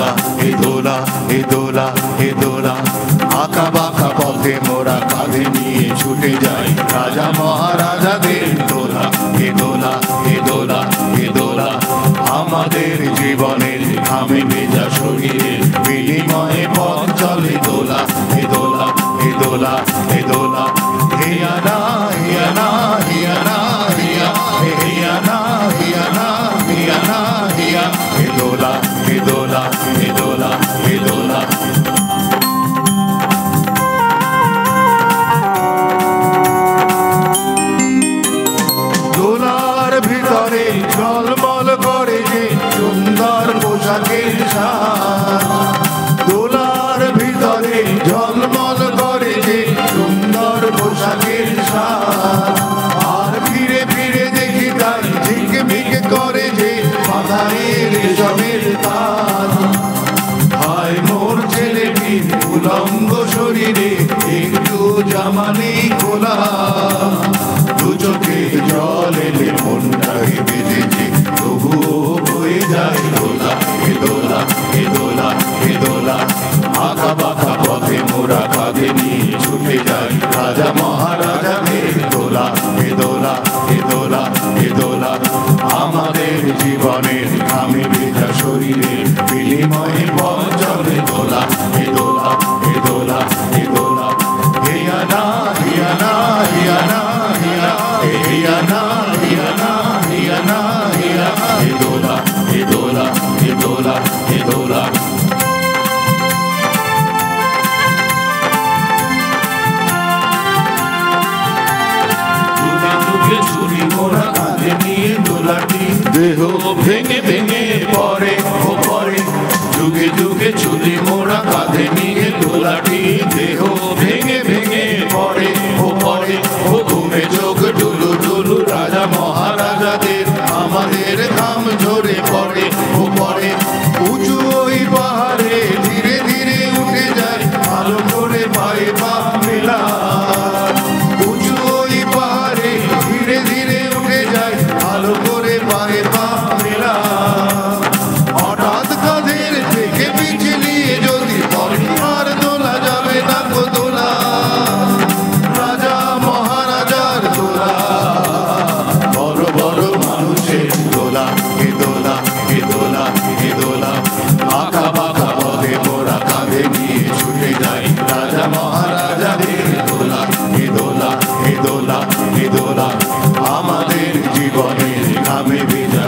দোলা এ দোলা এ দোলা এ দোলা আঁকা বাঁকা পথে মোরা কাঁধে নিয়ে ছুটে যাই রাজা মহারাজাদের দোলা এ দোলা এ দোলা এ দোলা আমাদের জীবনের ঘামে ভেজা শরীরে বিনিময়ে পথ চলে দোলা এ দোলা এ দোলা এ দোলা হিয়া না হিয়া না হিয়া না হিয়া হিয়া না হিয়া না হিয়া না হিয়া এ দোলা এ দোলা এ দোলা এ দোলা দোলার ভিতরে ঝলমল করে যে সুন্দর পোশাকের সাজ দোলার ভিতরে ঝলমল করে যে সুন্দর পোশাকের সাজ আর ফিরে ফিরে দেখি তাই ঝিকমিক করে যে মাথায় রেশমের তাজ হায় মোর ছেলেটির উলঙ্গ শরীরে একটু জামা নেই খোলা দু চোখে জল এলে মনটাকে বেঁধেছে তবুও বয়ে যায় দোলা এ দোলা এ দোলা এ দোলা আঁকা বাঁকা পথে মোরা কাঁধে নিয়ে ছুটে যাই রাজা মহারাজাদের দোলা এ দোলা এ দোলা এ দোলা আমাদের জীবনের ঘামে ভেজা শরীরে বিনিময়ে পথ চলে দোলা এ দোলা এ দোলা এ দোলা হিয়া না হিয়া না হিয়া না হিয়া হিয়া না হিয়া না হিয়া না হিয়া এ দোলা এ দোলা এ দোলা এ দোলা ছুরি মোরা কাঁধে নিয়ে দোলাটি দেহ ভেঙে ভেঙে পড়ে ও পড়ে যুগে যুগে ছুরি মোরা কাঁধে নিয়ে দোলাটি দেহ ভেঙে ভেঙে পড়ে ও পড়ে ও ঘুমে চোখ ডুলু ডুলু রাজা মহারাজাদের আমাদের ঘাম ঝরে পড়ে ও পড়ে উঁচু ওই পাহাড়ে ধীরে ধীরে উঠে যায় ভালো করে পায়ে পা মেলা উঁচু ওই পাহাড়ে ধীরে ধীরে উঠে যায় ভালো করে পায়ে পা মেলা হঠাৎ কাঁধের থেকে পিছলিয়ে যদি পরে আর দোলা যাবে না গো দোলা রাজা মহারাজার দোলা বড় বড় মানুষের দোলা এ দোলা এ দোলা এ দোলা আঁকা বাঁকা পথে মোরা কাঁধে নিয়ে ছুটে যাই রাজা মহারাজাদের দোলা এ দোলা এ দোলা এ দোলা আমাদের জীবনের ঘামে ভেজা